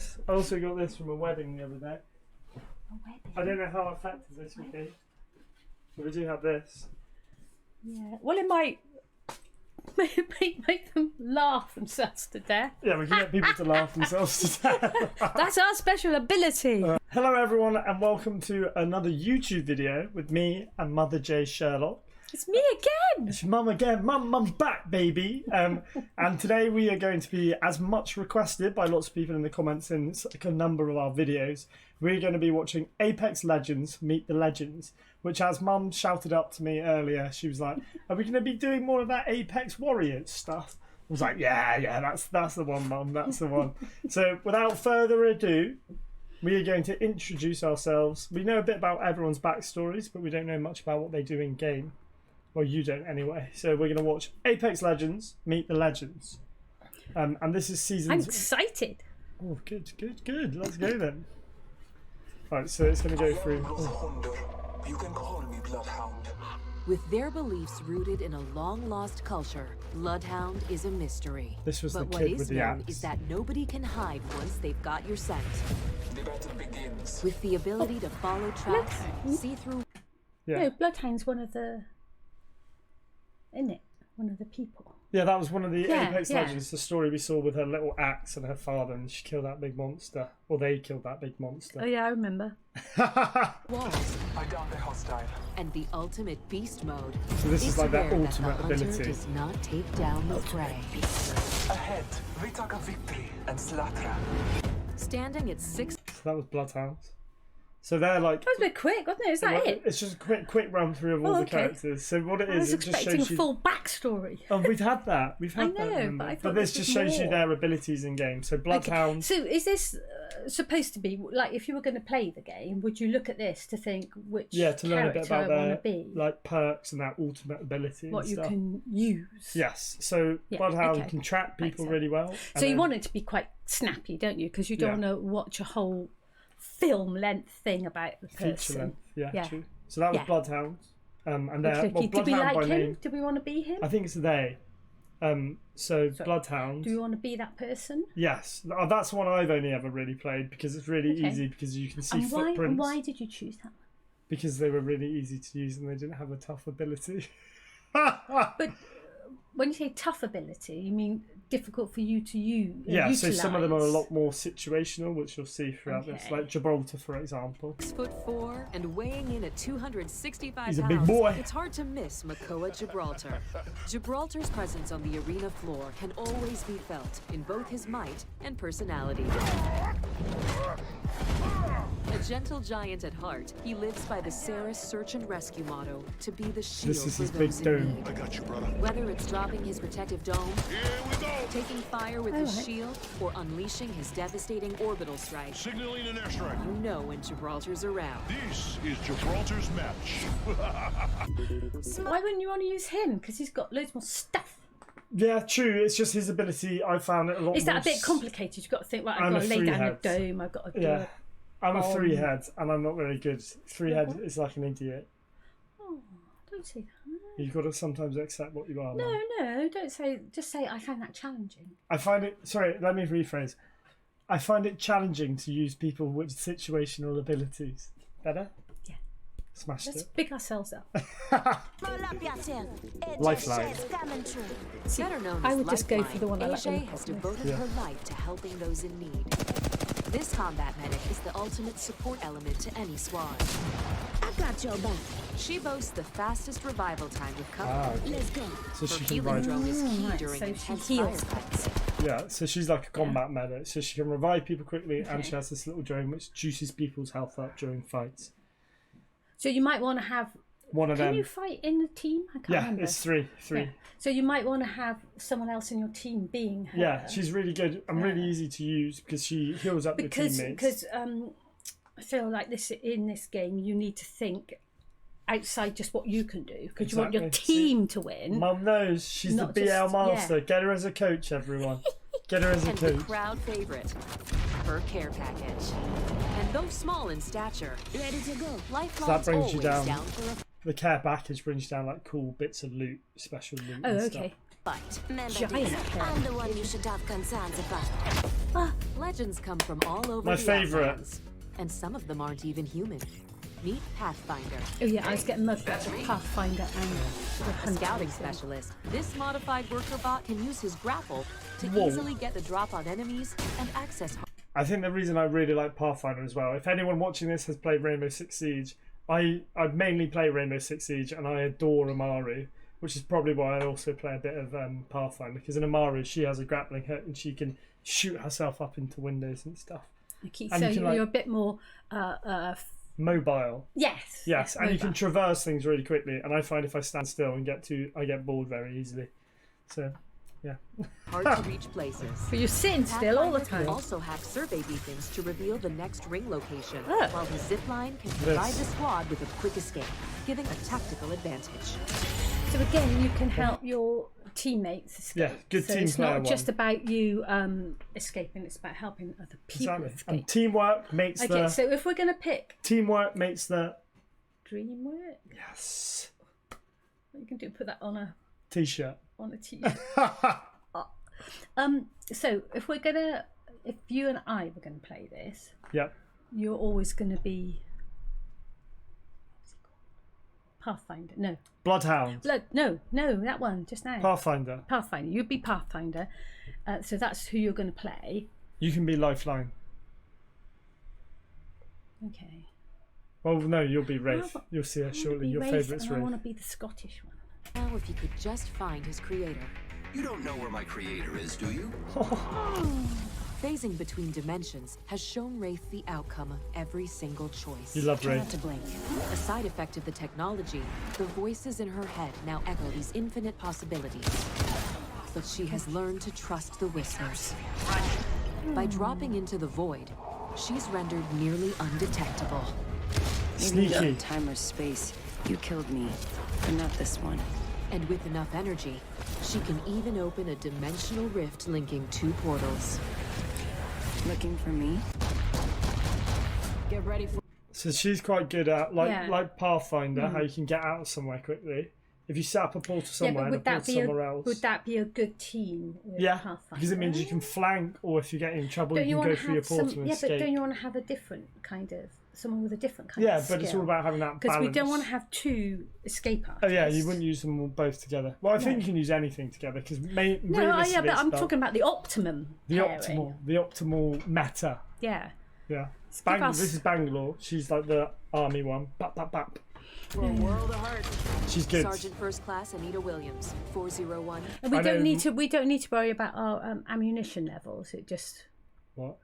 this. I also got this from a wedding the other day. A wedding? I don't know how effective this would be. But we do have this. Yeah. Well, it might make them laugh themselves to death. Yeah, we can get people to laugh themselves to death. That's our special ability. Hello everyone and welcome to another YouTube video with me and Mother J Sherlock. It's me again. It's Mum again. Mum's back, baby. And today we are going to be, as much requested by lots of people in the comments in a number of our videos, we're going to be watching Apex Legends Meet the Legends, which, as Mum shouted up to me earlier, she was like, are we going to be doing more of that Apex Warriors stuff? I was like, yeah, that's the one, Mum, that's the one. So without further ado, we are going to introduce ourselves. We know a bit about everyone's backstories, but we don't know much about what they do in game. Well, you don't anyway. So we're going to watch Apex Legends Meet the Legends. And this is season... I'm excited. Oh, good. Let's go then. Alright, so it's going to go through... You can call me Bloodhound. With their beliefs rooted in a long-lost culture, Bloodhound is a mystery. This was but the what kid is with the known axe. is that nobody can hide once they've got your scent. The battle begins. With the ability to follow tracks, see through... Yeah. No, Bloodhound's one of the... Isn't it? One of the people. Yeah, that was one of the Apex yeah. Legends, the story we saw with her little axe and her father, and she killed that big monster. Or they killed that big monster. Oh yeah, I remember. walls. I downed the hostile. And the ultimate beast mode. So this is It's like that rare ultimate that the hunter ability. does not take down the prey. Ahead, we talk of victory and slaughter. Standing at 6... So that was Bloodhound. So they're like... That was a bit quick, wasn't it? Is that it? It's just a quick run through of all the okay. characters. So what it I is, was it just expecting shows a you... full backstory. Oh, we've had that. We've had I that. know, remember? but I thought this this just was shows you more. their abilities in game. So Bloodhound... Okay. So is this supposed to be, like, if you were going to play the game, would you look at this to think which to learn a bit character about I want their to be? like perks and that ultimate ability What and you stuff. can use. Yes, so Yeah, Bloodhound okay. can track people sense. really well. So you want it to be quite snappy, don't you? Because you don't want to watch a whole film-length thing about the person. feature length. Yeah, Yeah. true. So that was Yeah. Bloodhound, and Okay, they're well, do we Bloodhound like by him? name. Do we want to be him? I think it's they. So Bloodhound. Do we want to be that person? Yes, that's the one I've only ever really played because it's really Okay. easy because you can see And why, footprints. and why did you choose that one? Because they were really easy to use and they didn't have a tough ability. But when you say tough ability, you mean difficult for you to use? Yeah, so some of them are a lot more situational, which you'll see throughout this. Okay. Like Gibraltar, for example. 6'4" and weighing in at 265 He's a pounds, big boy. it's hard to miss Makoa Gibraltar. Gibraltar's presence on the arena floor can always be felt in both his might and personality. A gentle giant at heart, he lives by the Seer search and rescue motto to be the shield This is for his big those in dome. need. I got you, brother. Whether it's dropping his protective dome, Here we go. taking fire with his Alright. shield, or unleashing his devastating orbital strike, Signaling an airstrike. you know when Gibraltar's around. This is Gibraltar's match. Why wouldn't you want to use him? Because he's got loads more stuff. Yeah, true. It's just his ability. I found it a lot Is more... that a bit complicated? You've got to think, right, I've I'm got a to lay down a three-head. dome, I've got to do Yeah. it. I'm a three-head and I'm not very good. Three-head is like an idiot. Oh, don't say that. You've got to sometimes accept what you are. No, man. no, don't say, just say I find that challenging. I find it... Sorry, let me rephrase. I find it challenging to use people with situational abilities. Better? Yeah. Smashed Let's it. pick ourselves up. Lifeline. Better known I as would just go Lifeline, for the one I like the AJ look has of. devoted Yeah. her life to helping those in need. This combat medic is the ultimate support element to any squad. I got your back. She boasts the fastest revival time with cover. Ah, okay. Let's go. So Her she can healing revive... drone is key right, during so she intense heals firefights. Yeah, so she's like a combat medic. So she can revive people quickly and Okay. she has this little drone which juices people's health up during fights. So you might want to have... One of Can them... you fight in the team? I can't Yeah, remember. it's three. Yeah. So you might want to have someone else in your team being her. Yeah, she's really good and really easy to use because she heals up your teammates. Because I feel like in this game you need to think outside just what you can do because you want your Exactly. team to win. Mum knows she's Not the BL just- master. yeah. Get her as a coach, everyone. Get her as a And the coach. crowd favorite, her care package. And though small in stature, Ready to go. Lifeline's brings you always down. for a The care package brings down like cool bits of loot, special loot. Oh, and okay. fight. Remember Giant this. hair. I'm the one you should have concerns about. Legends come from all over My the favourite. Outlands, and some of them aren't even human. Meet Pathfinder, Oh yeah, I was getting mugged up with Pathfinder and the a Hunter. scouting specialist. This modified worker bot can use his grapple to Whoa. easily get the drop on enemies and access. I think the reason I really like Pathfinder as well, if anyone watching this has played Rainbow Six Siege, I mainly play Rainbow Six Siege and I adore Amaru, which is probably why I also play a bit of Pathfinder, because in Amaru she has a grappling hook and she can shoot herself up into windows and stuff. Okay, And so you can, you're like- a bit more Mobile. yes, And you can mobile. traverse things really quickly, and I find if I stand still and I get bored very easily. So, yeah. Hard to reach places. But you're sitting still all the Pathfinder time. can also have survey beacons to reveal the next ring location, Oh. while his zipline can provide the squad with a quick escape, giving a tactical advantage. So again, you can help your teammates escape. Yeah, good so team it's player not just one. about you escaping; it's about helping other people Exactly. escape. And teamwork makes Okay, the so if we're going to pick teamwork makes the Dreamwork, yes what you can do, put that on a t-shirt. t-shirt. So if you and I were going to play this, Yep. you're always going to be Pathfinder. No, Bloodhound. no, that one just now. Pathfinder. Pathfinder. You'd be Pathfinder. So that's who you're going to play. You can be Lifeline. Okay. Well, no, you'll be Wraith. You'll see her shortly. Your favourite's I Wraith. want to be the Scottish one. Now, if he could just find his creator. You don't know where my creator is, do you? Phasing between dimensions has shown Wraith the outcome of every single choice. You love Try not Wraith. to blink. A side effect of the technology, the voices in her head now echo these infinite possibilities. But she has learned to trust the whispers. By dropping into the void, she's rendered nearly undetectable. Maybe Sneaky. not time or space. You killed me, but not this one. And with enough energy, she can even open a dimensional rift linking two portals. Looking for me? Get ready for. So she's quite good at Yeah. like Pathfinder, how you can get out somewhere quickly. If you set up a portal somewhere and a portal somewhere else. would that be a good team with Yeah, Pathfinder? because it means you can flank, or if you're getting in trouble, Don't you can wanna go through your have portal some, and yeah, escape. but don't you want to have a different kind of someone with a different kind Yeah, of but it's all about having that because balance. we don't want to have two escape artists. Oh yeah, you wouldn't use them all both together. Well, I think you can use anything together because No, yeah, realistically but I'm it's talking about the optimum. the pairing. optimal meta. Yeah. Yeah, Give us- this is Bangalore. She's like the army one. Bap bap bap. For a world of hurt. She's good. Sergeant First Class Anita Williams, 401. And we I don't know- need to worry about our ammunition levels. It just What?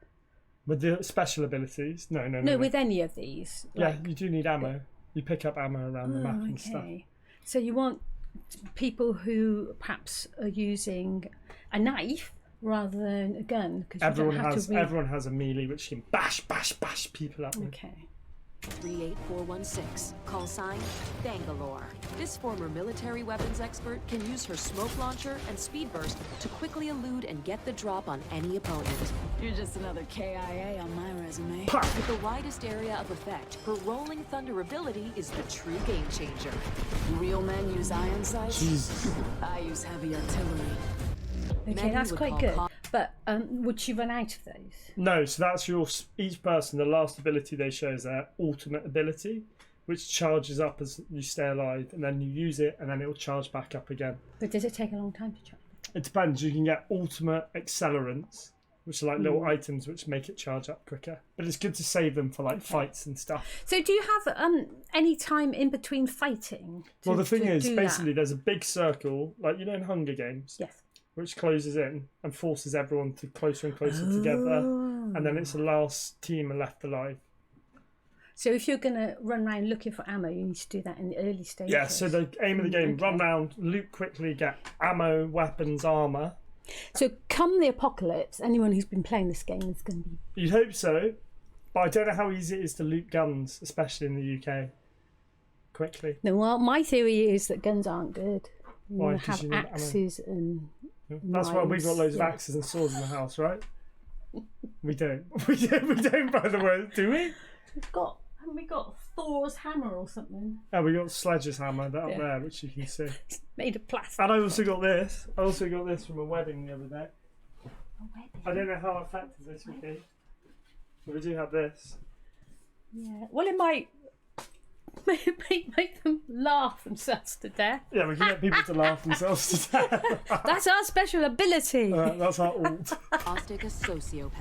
With the special abilities? No. no with any of these. Yeah, like- you do need ammo. You pick up ammo around the map and stuff. Okay. So you want people who perhaps are using a knife rather than a gun because Everyone you don't have has to read. everyone has a melee which can bash people up with. Okay. 38416. Call sign Bangalore. This former military weapons expert can use her smoke launcher and speed burst to quickly elude and get the drop on any opponent. You're just another KIA on my resume. With the widest area of effect, her rolling thunder ability is the true game changer. Real men use iron sights. Jesus. I use heavy artillery. Okay, Many that's would quite call good. pa- But would she run out of those? No, so that's each person. The last ability they show is their ultimate ability, which charges up as you stay alive, and then you use it, and then it will charge back up again. But does it take a long time to charge? It depends. You can get ultimate accelerants, which are like little items which make it charge up quicker. But it's good to save them for like fights and stuff. So do you have any time in between fighting? Well, the thing to is, do basically, that? there's a big circle, like in Hunger Games, Yes. which closes in and forces everyone to closer and closer together, and then it's the last team left alive. So if you're going to run around looking for ammo, you need to do that in the early stages. Yeah, so the aim of the game, run round, loot quickly, get ammo, weapons, armour. So come the apocalypse, anyone who's been playing this game is going to be... You'd hope so, but I don't know how easy it is to loot guns, especially in the UK, quickly. No, well, my theory is that guns aren't good. You Why? have 'Cause you need ammo. axes and... That's why we've got loads of Yeah. axes and swords in the house, right? We don't. We don't, by the way, do we? Haven't we got Thor's hammer or something? Oh, we got Sledge's hammer that up Yeah. there, which you can see. It's made of plastic. And I also got this. I also got this from a wedding the other day. I don't know how effective this would be. But we do have this. Yeah. Well, it might make them laugh themselves to death. Yeah, we can get people to laugh themselves to death. That's our special ability. That's our alt. Caustic, a sociopath.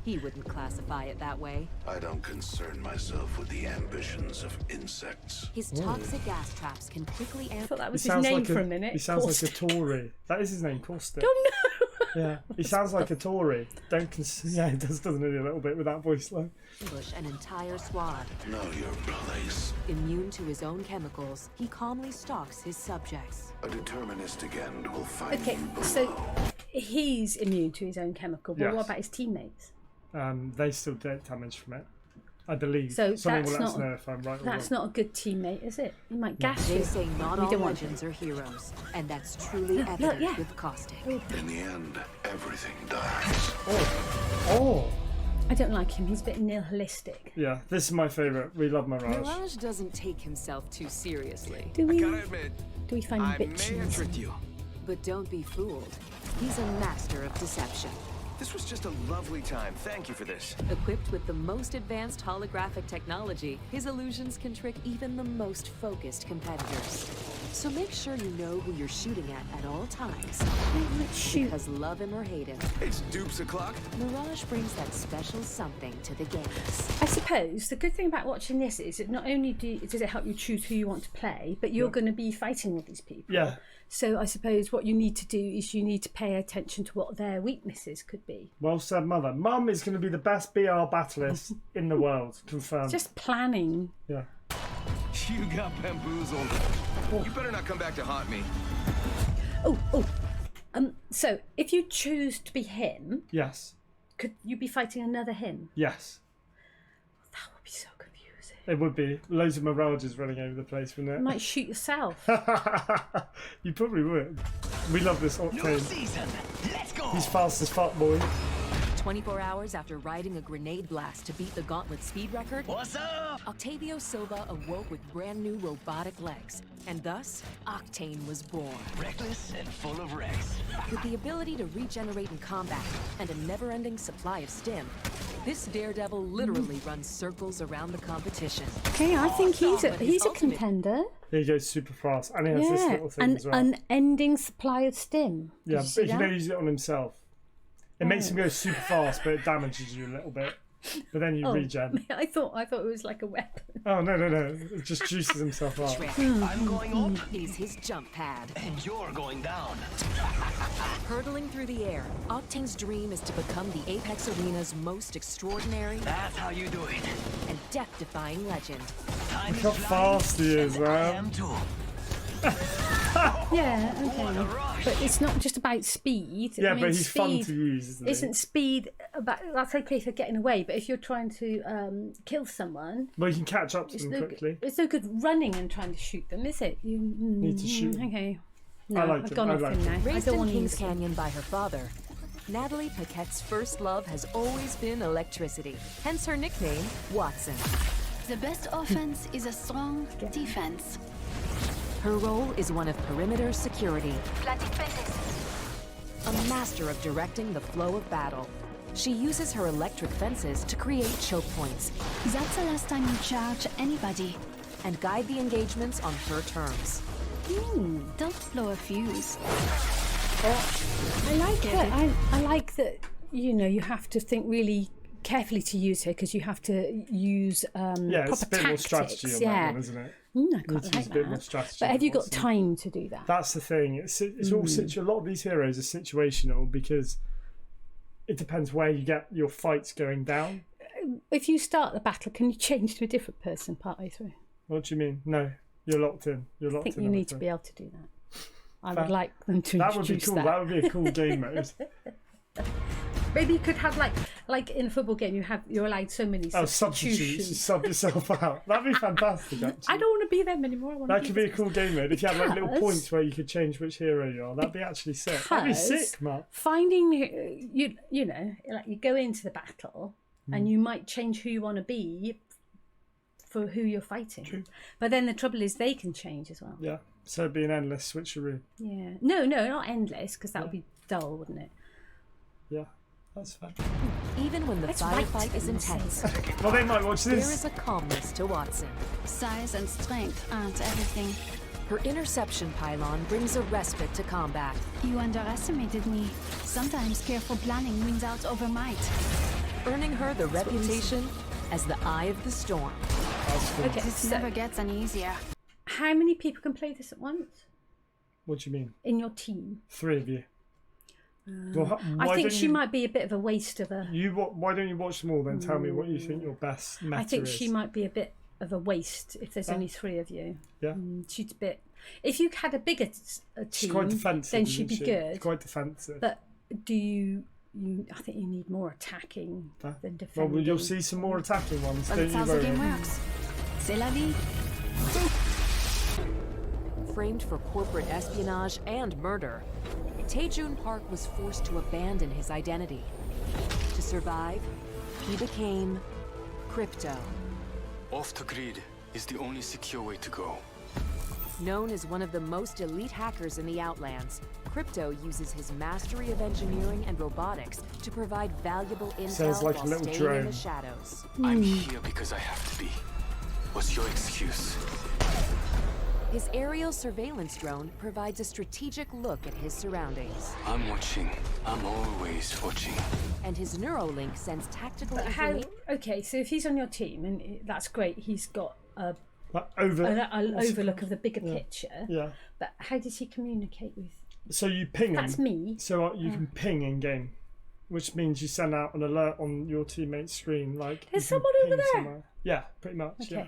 He wouldn't classify it that way. I don't concern myself with the ambitions of insects. His toxic gas traps can quickly I amp. thought that was his name for a minute. He sounds like a Caustic. Tory. That is his name, Caustic. Oh no! Yeah, he sounds like a Tory. Yeah, he does, doesn't he, a little bit with that voice line. Ambush an entire squad. Know your place. Immune to his own chemicals, he calmly stalks his subjects. A deterministic end will find Okay, you. so he's immune to his own chemical, but Yes. what about his teammates? They still take damage from it, I believe. So Someone will that's let us not- know if I'm right or That's wrong. not a good teammate, is it? He might gas They you. say not We all don't want legends are heroes, and that's truly Look, evident yeah. with Caustic. In the end, everything dies. Oh! I don't like him. He's a bit nihilistic. Yeah, this is my favourite. We love Mirage. Mirage doesn't take himself too seriously. Do we? admit, Do we find him a bit cheesy? you. But don't be fooled. He's a master of deception. This was just a lovely time. Thank you for this. Equipped with the most advanced holographic technology, his illusions can trick even the most focused competitors. So make sure you know who you're shooting at all times. Let's shoot. Because love him or hate him, It's dupes o'clock. Mirage brings that special something to the games. I suppose the good thing about watching this is that not only does it help you choose who you want to play, but you're going to be fighting all these people. Yeah. So I suppose what you need to do is you need to pay attention to what their weaknesses could be. Well said, Mother. Mum is going to be the best BR battlist in the world. Confirmed. Just planning. Yeah. You got bamboozled. You better not come back to haunt me. So if you choose to be him, Yes. could you be fighting another him? Yes. That would be so confusing. It would be. Loads of Mirages running over the place, wouldn't it? You might shoot yourself. You probably would. We love this Octane. season. Let's go. He's fast as fuck, boy. 24 hours after riding a grenade blast to beat the Gauntlet speed record, What's up? Octavio Silva awoke with brand new robotic legs, and thus, Octane was born. Reckless and full of wrecks. With the ability to regenerate in combat and a never-ending supply of stim, this daredevil literally runs circles around the competition. Okay, I think he's But his a ultimate- contender. He goes super fast, and he has this Yeah, little thing an as well. unending supply of stim. Did Yeah, you see but he can that? only use it on himself. It makes him go super fast, but it damages you a little bit. But then you regen. I thought it was like a weapon. Oh no! It just juices himself up. Trick I'm going up, is his jump pad. and you're going down. Hurtling through the air, Octane's dream is to become the Apex Arena's most extraordinary That's how you do it. and death-defying legend. Time Look how fast he is, I man. am too. Yeah, okay. But it's not just about speed. Yeah, I mean, but he's fun speed to use, isn't he? Isn't speed about? That's okay for getting away, but if you're trying to kill someone, Well, you can catch up to it's them no, quickly. it's no good running and trying to shoot them, is it? You Need to shoot them. Okay. No, I like I've him, gone I off like him now. him. I Raised don't in want to Kings use him. Canyon by her father, Natalie Paquette's first love has always been electricity, hence her nickname, Wattson. The best offense is a strong defense. Her role is one of perimeter security, a master of directing the flow of battle. She uses her electric fences to create choke points That's the last time you charge anybody. and guide the engagements on her terms. Don't blow a fuse. I like it. I like that. You know, you have to think really carefully to use her because you have to use Yeah, proper it's a bit more tactics. strategy on yeah. that one, isn't it? I Need quite to like use a bit more that. strategy But have on you got Watson. time to do that? That's the thing. It's all a lot of these heroes are situational because it depends where you get your fights going down. If you start the battle, can you change to a different person partway through? What do you mean? No, you're locked in. You're I locked think in. you all the need to time. be able to do that. I Fair. would like them to That would be introduce cool. that. That would be a cool game mode. Maybe you could have like in a football game, you're allowed so many Oh, substitutes. You substitutions. sub yourself out. That'd be fantastic. Actually. I don't want to be them anymore. I want That to could be a cool game mode. If you had like little Because- points where you could change which hero you are, that'd be actually sick. That'd be Because sick, Mark. finding you know, like you go into the battle and you might change who you want to be for who you're fighting. True. But then the trouble is they can change as well. Yeah. So it'd be an endless switcheroo. Yeah. No, not endless because that would be dull, wouldn't it? Yeah, that's fine. Even when the Let's firefight write is and intense, Well, they might watch there this. is a calmness to Wattson. Size and strength aren't everything. Her interception pylon brings a respite to combat. You underestimated me. Sometimes careful planning wins out over might. Earning her the reputation as the Eye of the Storm. Okay, It so never gets any easier. how many people can play this at once What do you mean? in your team? 3 of you. Well, I why think don't she you, might be a bit of a waste of a. Why don't you watch them all then? Tell me what you think your best meta I think is. she might be a bit of a waste if there's only 3 of you. Yeah. She's a bit. If you had a bigger team, She's quite defensive. then isn't she'd be she? good. She's quite defensive. But do you? I think you need more attacking Huh? than Well, defending. you'll see some more attacking ones. But Don't it's you how the worry. game works. C'est la vie. Framed for corporate espionage and murder, Taejun Park was forced to abandon his identity. To survive, he became Crypto. Off the grid is the only secure way to go. Known as one of the most elite hackers in the Outlands, Crypto uses his mastery of engineering and robotics to provide valuable intel Sounds like a while little staying drone. in the shadows. I'm here because I have to be. What's your excuse? His aerial surveillance drone provides a strategic look at his surroundings, I'm watching. I'm always watching. and his Neuralink sends tactical But how? information. Okay, so if he's on your team, and that's great, he's got an Like overlook of the bigger picture. Yeah. But how does he communicate with? So you ping them. That's me. So you can ping in game, which means you send out an alert on your teammate's screen. Like There's you can someone over ping there. somewhere. Yeah, pretty much. Okay. Yeah,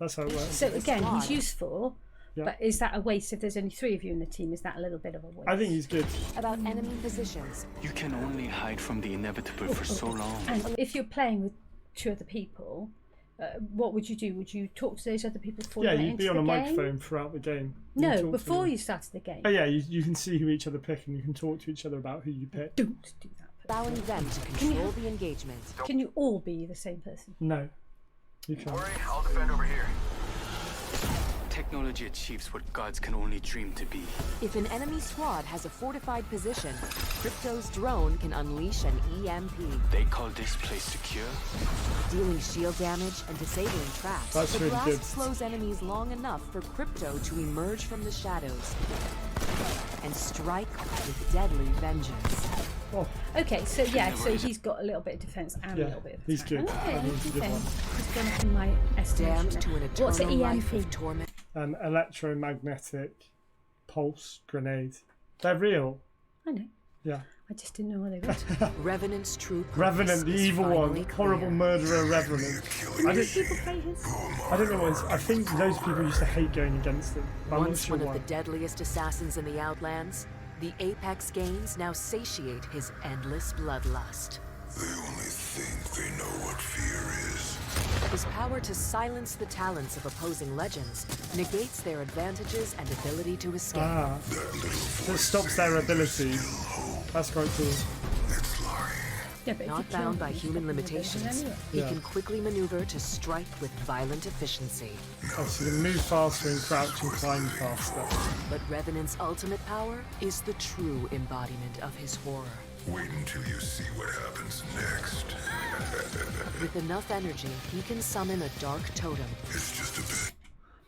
that's how it works. So again, he's squad. useful. Yeah. But is that a waste if there's only 3 of you in the team? Is that a little bit of a waste? I think he's good. about enemy positions. You can only hide from the inevitable for so long. And if you're playing with 2 other people, what would you do? Would you talk to those other people before Yeah, you went you'd into be on the a game? microphone throughout the game. You can No, talk to before them. you started the game. Oh yeah, you can see who each other pick, and you can talk to each other about who you pick. Don't do that. Allowing them to control the engagement. Can you all be the same person? No, you can't. I'll defend over here. Technology achieves what gods can only dream to be. If an enemy squad has a fortified position, Crypto's drone can unleash an EMP, They call this place secure. dealing shield damage and disabling traps. That's the really blast good. slows enemies long enough for Crypto to emerge from the shadows and strike with deadly vengeance. Oh, Okay, so yeah, so he's got a little bit of defense and a Yeah, little bit of he's attack. good. I think he's a good Okay. one. He's gone up in my estimation. Damned to an eternal What's an life EMP? of torment. Electromagnetic pulse grenade. They're real. I know. Yeah. I just didn't know what they were. Revenant's true purpose Revenant, the is evil one, finally horrible clear. murderer Revenant. I don't, People play his. I don't know what. I think those people used to hate going against him. But I'm not Once sure one why. of the deadliest assassins in the Outlands, the Apex Gains now satiate his endless bloodlust. They only think they know what fear is. His power to silence the talents of opposing legends negates their advantages and ability to escape. Ah, so it stops their ability. That's quite cool. It's lying. Yeah, but if you Not kill bound them, by you human stop them ability limitations, anyway. he Yeah. can quickly maneuver to strike with violent efficiency. Oh, so you can move faster and crouch and climb faster. But Revenant's ultimate power is the true embodiment of his horror. Wait until you see what happens next. With enough energy, he can summon a dark totem. It's just a bit.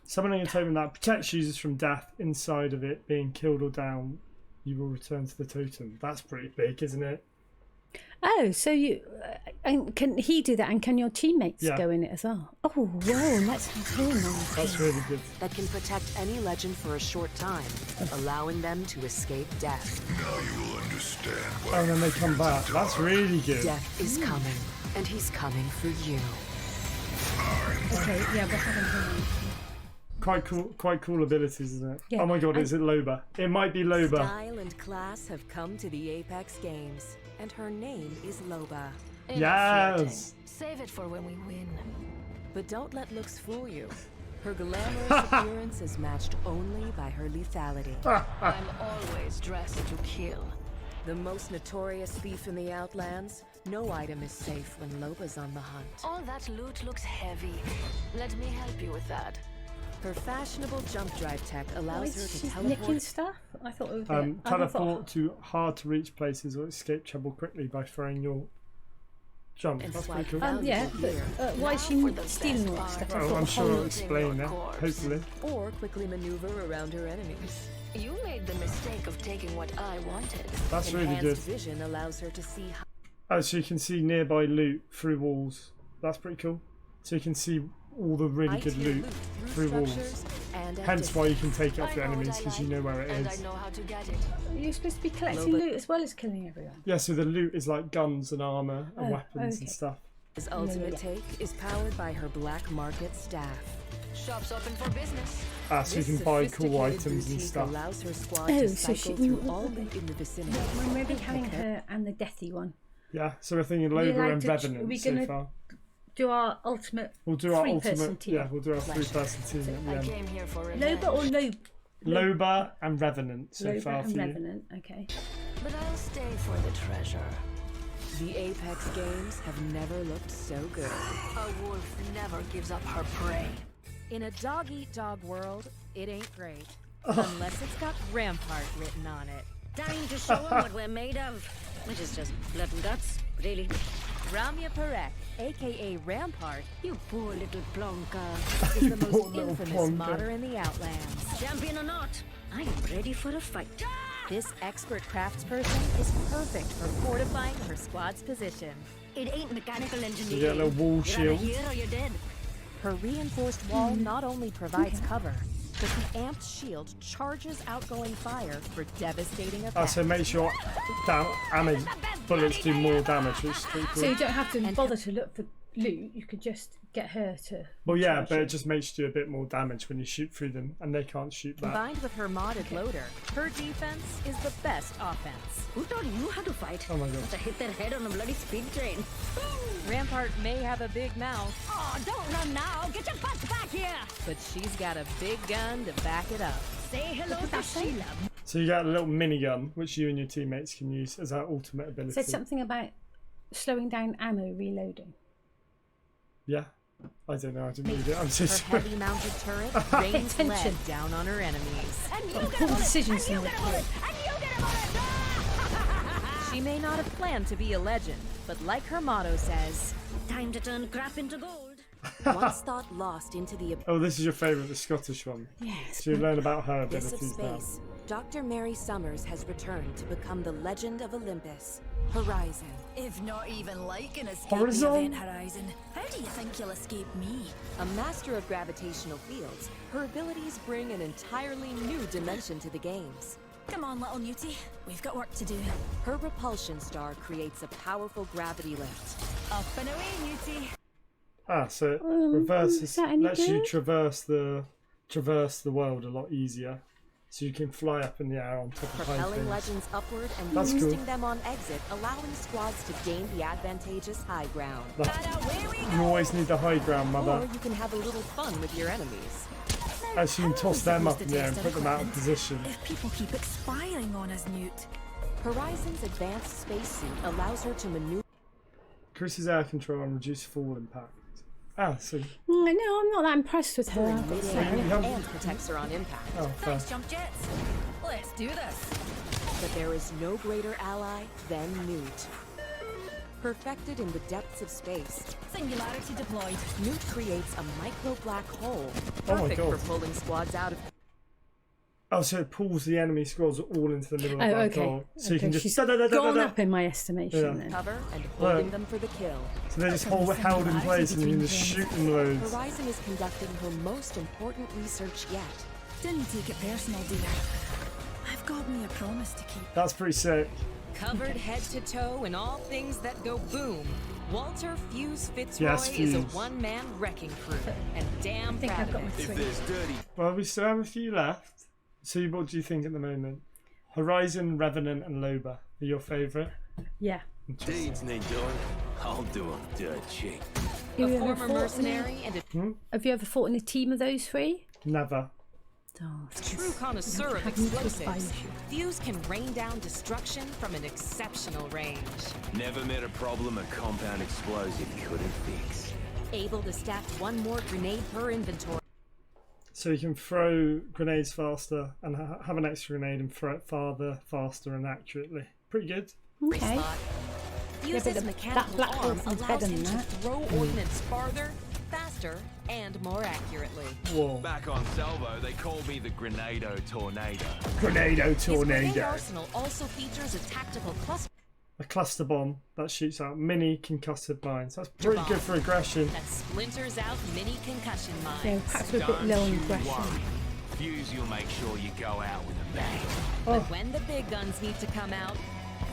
Summoning a totem that protects users from death inside of it being killed or down, you will return to the totem. That's pretty big, isn't it? Oh, so you and can he do that? And can your teammates Yeah. go in it as well? Oh, whoa! Let's have him on. That's really good. That can protect any legend for a short time, allowing them to escape death. Now you will understand Oh, why. and then they come back. That's really good. Death is coming, and he's coming for you. Okay, yeah, we're having him on. Quite cool abilities, isn't it? Yeah, Oh my god, and- is it Loba? It might be Loba. Style and class have come to the Apex Games, and her name is Loba. Yes. Save it for when we win. But don't let looks fool you. Her glamorous appearance is matched only by her lethality. I'm always dressed to kill. The most notorious thief in the Outlands, no item is safe when Loba's on the hunt. All that loot looks heavy. Let me help you with that. Her fashionable jump drive tech Why allows her is to she teleport. nicking stuff? I thought it was Teleport to hard to reach places or escape trouble quickly by throwing your jump. And That's swap pretty cool. yeah, but why is she stealing all that stuff? I Oh, thought I'm the sure whole- I'll explain that, hopefully. Or quickly maneuver around her enemies. You made the mistake of taking what I wanted. That's really good. Enhanced vision allows her to see Oh, so you can see nearby loot through walls. That's pretty cool. So you can see all the really good high-tier loot through structures walls. and at Hence why you can take it I off your know what enemies, I because you like, know where it and I is. know how to get it. You're supposed to be collecting Loba. loot as well as killing everyone. Yeah, so the loot is like guns and armor and Oh, weapons and okay. stuff. His ultimate yeah. take is powered by her black market staff. Shop's open for business. Ah, so you This can buy cool sophisticated items and boutique stuff. allows her squad Oh, to so cycle she- through all loot in the vicinity. We're maybe having her and the deathy one. Yeah, so we're thinking we Loba allowed and to ch- are we Revenant so gonna- far. Do our ultimate We'll do our three-person ultimate. team. Yeah, we'll do our three-person team at the I end. came here for revenge. Loba or Lobe? Loba and Revenant so Loba far and for you. Revenant, okay. But I'll stay for the treasure. The Apex games have never looked so good. A wolf never gives up her prey. In a dog-eat-dog world, it ain't great. Unless it's got Rampart written on it. Time to show them what we're made of. Which is just blood and guts, really. Ramya Parek, aka Rampart, You poor little plonker. is the Poor most little infamous plonker. modder in the Outlands. Champion or not, I am ready for a fight. This expert craftsperson is perfect for fortifying her squad's position. It ain't mechanical engineering. You get a little wall You're shield. either here or you're dead. Her reinforced wall not only provides cover, but the amped shield charges outgoing fire for devastating effect. So make sure damage bullets do more damage, which is pretty cool. So you don't have to bother to look for loot, you could just get her to... Well, yeah, charge but you. it just makes you do a bit more damage when you shoot through them, and they can't shoot back. Combined with her modded loader, her defense is the best offense. Who taught you how to fight? Oh my god. Must have hit their head on a bloody speed train. Rampart may have a big mouth, Oh, don't run now. Get your butts back here. but she's got a big gun to back it up. Say hello to Sheila. So you get a little minigun, which you and your teammates can use as our ultimate It ability. said something about slowing down ammo reloading. Yeah, I don't know. I didn't read it. I'm so Her sorry. heavy mounted turret rains Attention. lead down on her enemies. And you Got get poor a bullet. decisions And in you the get a bullet. And you get a bullet. She may not have planned to be a legend, but like her motto says, Time to turn crap into gold. once thought lost into the Oh, this is your favourite, the Scottish one. Yes. So you learn about her abyss of abilities now. space, Dr. Mary Summers has returned to become the legend of Olympus, Horizon. If not even like an escape Horizon? event Horizon, how do you think you'll escape me? A master of gravitational fields, her abilities bring an entirely new dimension to the games. Come on, little Newtie, we've got work to do. Her repulsion star creates a powerful gravity lift. Up and away, Newtie. Ah, so it is reverses, that any lets you good? traverse the world a lot easier. So you can fly up in the air on top of high Propelling things. legends upward and That's boosting cool. them on exit, allowing squads to gain the advantageous high ground. You always need the high ground, Or mother. you can have a little fun with your enemies. As you can toss them up in the air and put them out of position. If people keep expiring on us, Newt. Horizon's advanced spacesuit allows her to maneuver. Increases air control and reduce fall impact. Ah, so No, I'm not that impressed with her. in I've got to midair say. haven't- and protects her on impact. oh, fair. Thanks, jump jets. Let's do this. But there is no greater ally than Newt. Perfected in the depths of space, Singularity deployed. Newt creates a micro black hole, Oh my perfect God. for pulling squads out of. Oh, so it pulls the enemy squads all into the middle of Oh, that okay. goal. So you Okay, can just she's da-da-da-da-da-da. gone up in my estimation Yeah. then. Cover and holding them for the kill. So they're just held in place and you can just shoot them loads. Horizon is conducting her most important research yet. Didn't take it personal, dear. I've got me a promise to keep. That's pretty sick. Covered head to toe in all things that go boom, Walter Fuse Fitzroy Yes, is a Fuse. one-man wrecking crew, and damn I think proud I've got of my it. If three. there's dirty Well, we still have a few left. So what do you think at the moment? Horizon, Revenant and Loba are your favourite? Yeah. deeds need doing, I'll do them dirt cheap. Have A you ever former fought in mercenary and a Have you ever fought in a team of those three? Never. Oh, true connoisseur of have me to explosives, find Fuse can rain down destruction from an exceptional range. Never met a problem a compound explosive couldn't fix. Able to stack one more grenade per inventory. So you can throw grenades faster and have an extra grenade and throw it farther, faster and accurately. Pretty good. Okay. Uses that mechanical black hole arm seems allows better him than to that. throw ordnance farther, faster, and more accurately. Whoa. Back on Salvo, they call me the Grenado Tornado. Grenado His grenade tornado. arsenal also features a tactical cluster. A cluster bomb that shoots out mini concussive mines. That's pretty good for aggression. That splinters out mini concussion mines. Yeah, perhaps we're a bit low on aggression. Fuse, you'll make sure you go out with a bang. But when the big guns need to come out,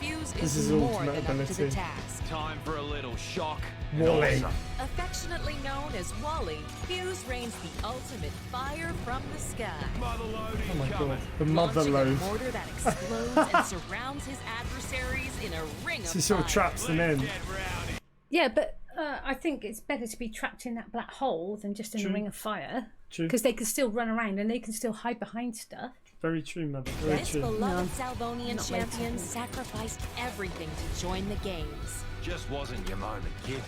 Fuse This is is more ultimate than up to the ability. task. Time for a little shock. Wally. Affectionately known as Wally, Fuse rains the ultimate fire from the sky. Oh my god. The mother Launching a load. mortar that explodes and surrounds his adversaries in a ring of So he sort of fire. traps them in. Yeah, but I think it's better to be trapped in that black hole than just in True. a ring of fire. True. Because they can still run around and they can still hide behind stuff. Very true, mother. Very This true. beloved Salvonian not champion waiting. sacrificed everything to join the games. Just wasn't your moment, kid.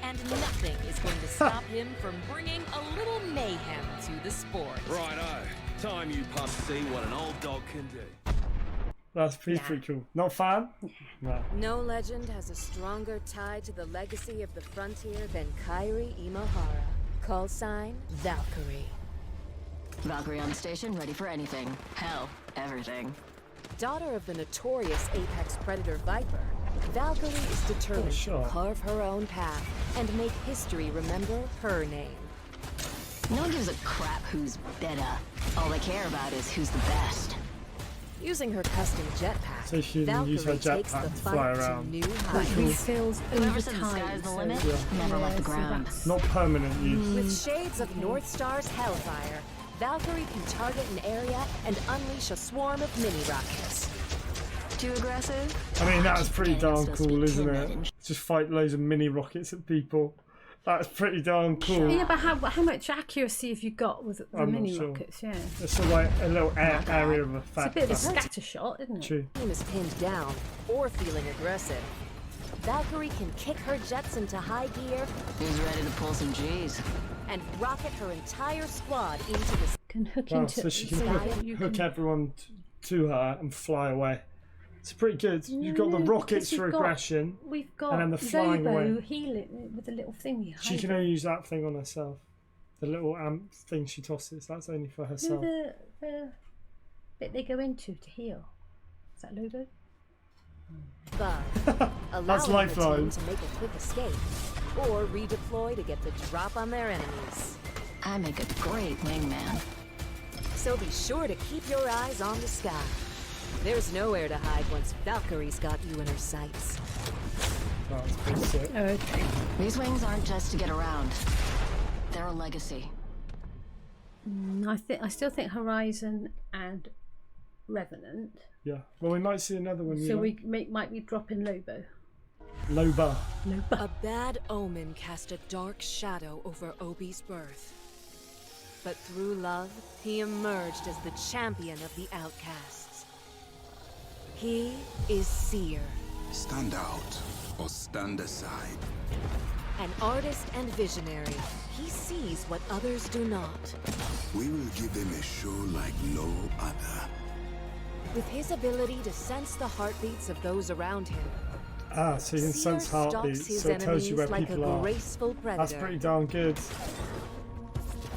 And nothing is going to stop him from bringing a little mayhem to the sport. Righto. Time you pups see what an old dog can do. That's pretty cool. Not a fan? No. No legend has a stronger tie to the legacy of the frontier than Kairi Imahara. Call sign Valkyrie. Valkyrie on station, ready for anything. Hell, everything. Daughter of the notorious apex predator Viper, Valkyrie is determined sure. to carve her own path and make history remember her name. No one gives a crap who's better. All they care about is who's the best. Using her custom jetpack, So she can use her Valkyrie takes jetpack the to fly fight to around. new It heights. refills over Whoever said the time. sky's the so- limit Yeah. never left the so ground. that's- Not permanent use. With shades of North Star's Hellfire, Valkyrie can target an area and unleash a swarm of mini-rockets. Too aggressive? I mean, that's pretty Today, darn I'm supposed to cool, be isn't timid it? and Just fight loads of mini rockets at people. That's pretty darn cool. Yeah, but how much accuracy have you got with the I'm not mini sure. rockets? Yeah. It's sort of like a little area of It's a effect. bit of a That's scatter shot, isn't it? true. Team is pinned down or feeling aggressive. Valkyrie can kick her jets into high gear Who's ready to pull some G's? and rocket her entire squad into the Can hook Wow, into so she can so hook, you hook can- everyone to her and fly away. It's pretty good. You've got the No, rockets because for we've got- aggression. We've got and then the flying Lobo away. healing with a little thing behind She can it. only use that thing on herself. The little amp thing she tosses. That's only for No, herself. the bit they go into to heal. Is that Lobo? bug, That's allowing the team Lifeline. to make a quick escape or redeploy to get the drop on their enemies. I make a great wingman. So be sure to keep your eyes on the sky. There's nowhere to hide once Valkyrie's got you in her sights. That's pretty sick. Oh, okay. These wings aren't just to get around. They're a legacy. I still think Horizon and Revenant. Yeah. Well, we might see another one. So we might be dropping Lobo. Loba. A bad omen cast a dark shadow over Obi's birth. But through love, he emerged as the champion of the outcasts. He is Seer, Stand out or stand aside. an artist and visionary. He sees what others do not. We will give them a show like no other. With his ability to sense the heartbeats of those around him, Ah, so you can Seer sense stalks heartbeats, his so it tells you where enemies like people a are. graceful predator. That's pretty darn good.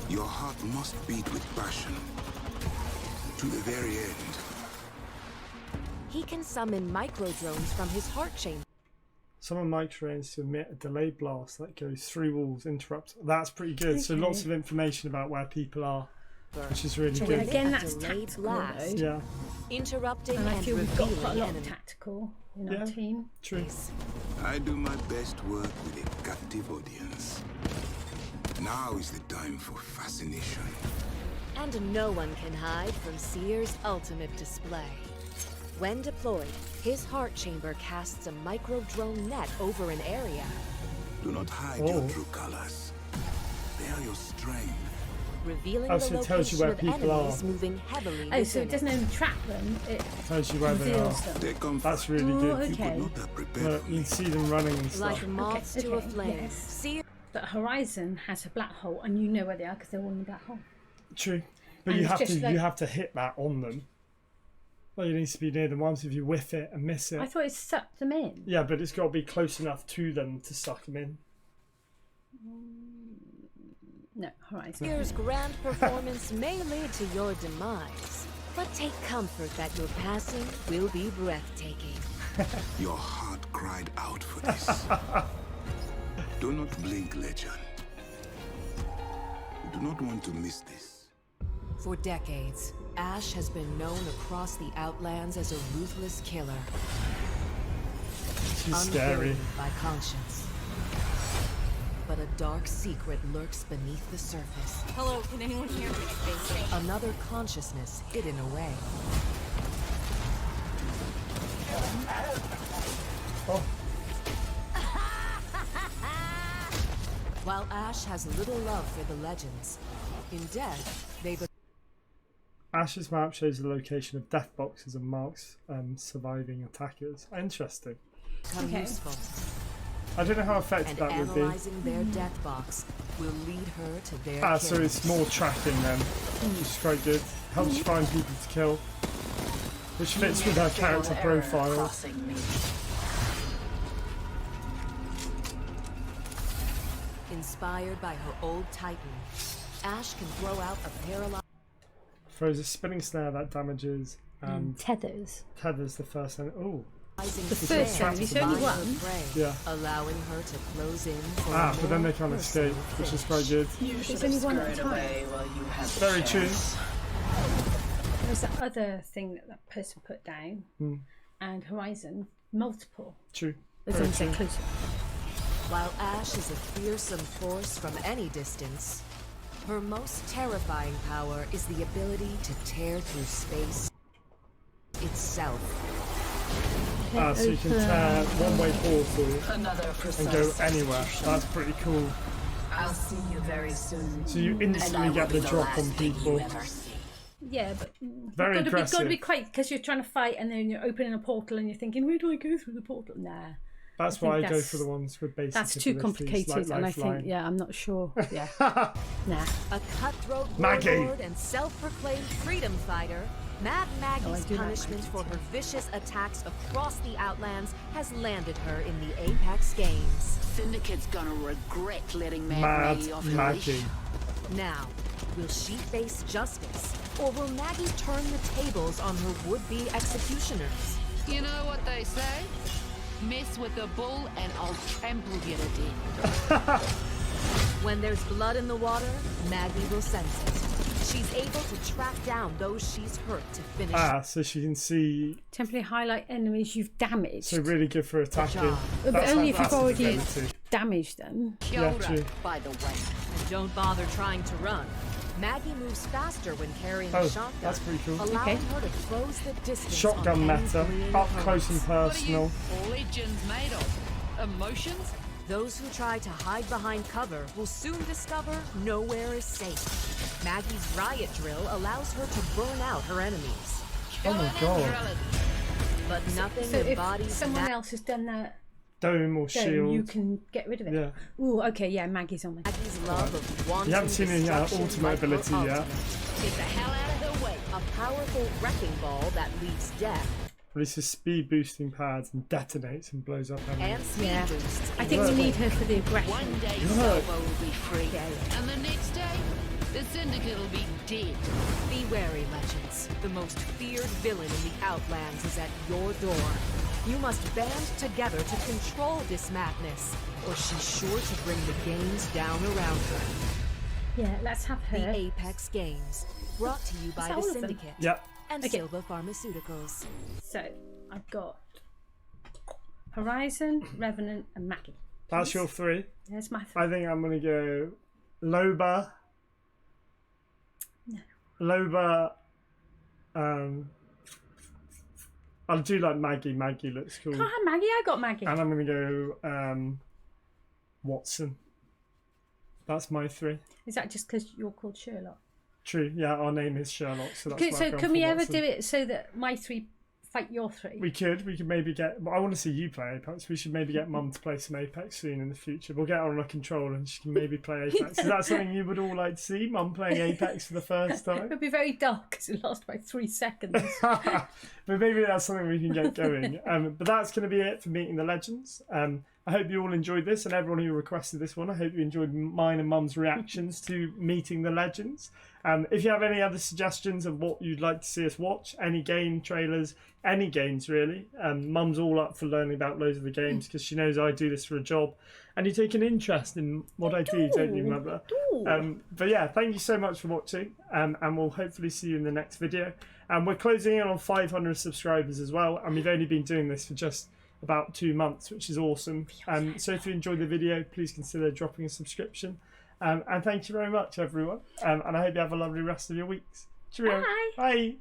Your heart must beat with passion. To the very end. He can summon micro-drones from his heart chamber. Someone might trains to emit a delayed blast that goes through walls, interrupts. That's pretty good. So Okay. lots of information about where people are, which is really So good. again, A that's delayed tactical blast. though. Yeah, Interrupting And I and feel we've got quite a revealing lot of enemies. tactical in Yeah. our team. true. I do my best work with a captive audience. Now is the time for fascination. And no one can hide from Seer's ultimate display. When deployed, his heart chamber casts a micro-drone net over an area, Do not hide Oh. your true colors. They are your strength. revealing Oh, the so it tells you location where of people enemies are. moving heavily Oh, so within it doesn't only trap them; it Tells you where they are. reveals them. They come That's really Oh, good. You okay. could not have prepared Look, for you me. can see them running and stuff. like moths to a okay, flame. yes. Seer But Horizon has a black hole, and you know where they are because they're all in the black hole. True, but And you it's have to just like- you have to hit that on them. Well, you need to be near them once. If you whiff it and miss it, I thought it sucked them in. yeah, but it's got to be close enough to them to suck them in. No, Horizon. Seer's grand performance may lead to your demise, but take comfort that your passing will be breathtaking. Your heart cried out for this. Do not blink, legend. You do not want to miss this. For decades, Ash has been known across the Outlands as a ruthless killer. She's scary. Unburdened by conscience. But a dark secret lurks beneath the surface. Hello, can anyone hear me? Another consciousness hidden away. Oh, While Ash has little love for the legends, in death, they Ash's map shows the location of death boxes and marks surviving attackers. Interesting. become Okay. useful. I don't know how effective And that would be. analyzing their death box will lead her to their Ah, so it's more tracking then, which is quite good. Helps you find people to kill, which fits with her character profile. Inspired by her old titan, Ash can throw out a paralyzed Throws a spinning snare that damages and Tethers. tethers the first enemy. Oh, The first trap one, it's to only bind one. yeah. allowing her to close in for Ah, a but then more they can't personal escape, which is finish. quite good. There's only one at a time. Very true. There's that other thing that that person put down, and Horizon, multiple. True. As Very long as they're true. closer. While Ash is a fearsome force from any distance, her most terrifying power is the ability to tear through space itself. Ah, so you can tear one-way portal and go anywhere. That's pretty cool. I'll see you very soon. So you instantly get the drop on people. Yeah, but Very you've got to aggressive. be quite, because you're trying to fight and then you're opening a portal and you're thinking, where do I go through the portal? Nah. That's I why I think go that's- for the ones with basic That's too abilities, complicated, like and I think, Lifeline. yeah, I'm not sure. Yeah. Nah. A cutthroat Maggie. warlord and self-proclaimed freedom fighter, Mad Maggie's do like punishment Maggie for too. her vicious attacks across the Outlands has landed her in the Apex Games. Syndicate's gonna regret letting Mad Maggie off her leash. Maggie. Now, will she face justice, or will Maggie turn the tables on her would-be executioners? You know what they say? Mess with the bull and I'll trample you to death. When there's blood in the water, Maggie will sense it. She's able to track down those she's hurt to finish. Ah, so she can see. Temporarily highlight enemies you've damaged. So really good for attacking. job. But That's only how- if you've that's already its ability. damaged them. Yeah, true. By the way, And don't bother trying to run. Maggie moves faster when carrying Oh, a shotgun, that's pretty cool. allowing Okay. her to close the distance Shotgun on any meta, fleeing up close and opponents. personal. What are you legends made of? Emotions? Those who try to hide behind cover will soon discover nowhere is safe. Maggie's riot drill allows her to burn out her enemies. Oh my god. But nothing So if embodies someone else has done that, Dome or then shield. you can get rid of it. Yeah. Ooh, okay, yeah, Maggie's on my. Maggie's love of wanton You haven't seen any destruction ultimate like her ability yet. ultimate. Get the hell out of the way. A powerful wrecking ball that leads death Releases speed boosting pads and detonates and blows up enemies. and speed Yeah. boosts. I think we need her for the aggression. One day Look. Loba will be free. And the next day, the Syndicate will be dead. Be wary, Legends. The most feared villain in the Outlands is at your door. You must band together to control this madness, or she's sure to bring the games down around her. Yeah, let's have her. The Apex Games, brought to you by that the all of them? Syndicate Yep. and Okay. Silva Pharmaceuticals. So I've got Horizon, Revenant, and Maggie. That's your three. There's my. I think I'm gonna go Loba. No. Loba. I'll do like Maggie. Maggie looks cool. Can't have Maggie. I got Maggie. And I'm gonna go Wattson. That's my three. Is that just because you're called Sherlock? True. Yeah, our name is Sherlock, so that's why I've So gone can for we ever Wattson. do it so that my three fight your 3. We could maybe get. I want to see you play Apex. We should maybe get Mum to play some Apex soon in the future. We'll get her on a controller and she can maybe play Apex. Is that something you would all like to see? Mum playing Apex for the first time? It would be very dark because it lasts about 3 seconds. But maybe that's something we can get going. But that's going to be it for Meeting the Legends. I hope you all enjoyed this, and everyone who requested this one. I hope you enjoyed mine and Mum's reactions to Meeting the Legends. If you have any other suggestions of what you'd like to see us watch, any game trailers, any games really, Mum's all up for learning about loads of the games because she knows I do this for a job, and you take an interest in what I do, don't you, Mother? But yeah, thank you so much for watching, and we'll hopefully see you in the next video. And we're closing in on 500 subscribers as well, and we've only been doing this for just about 2 months, which is awesome. So if you enjoyed the video, please consider dropping a subscription. And thank you very much, everyone. And I hope you have a lovely rest of your weeks. Cheerio. Bye. Bye.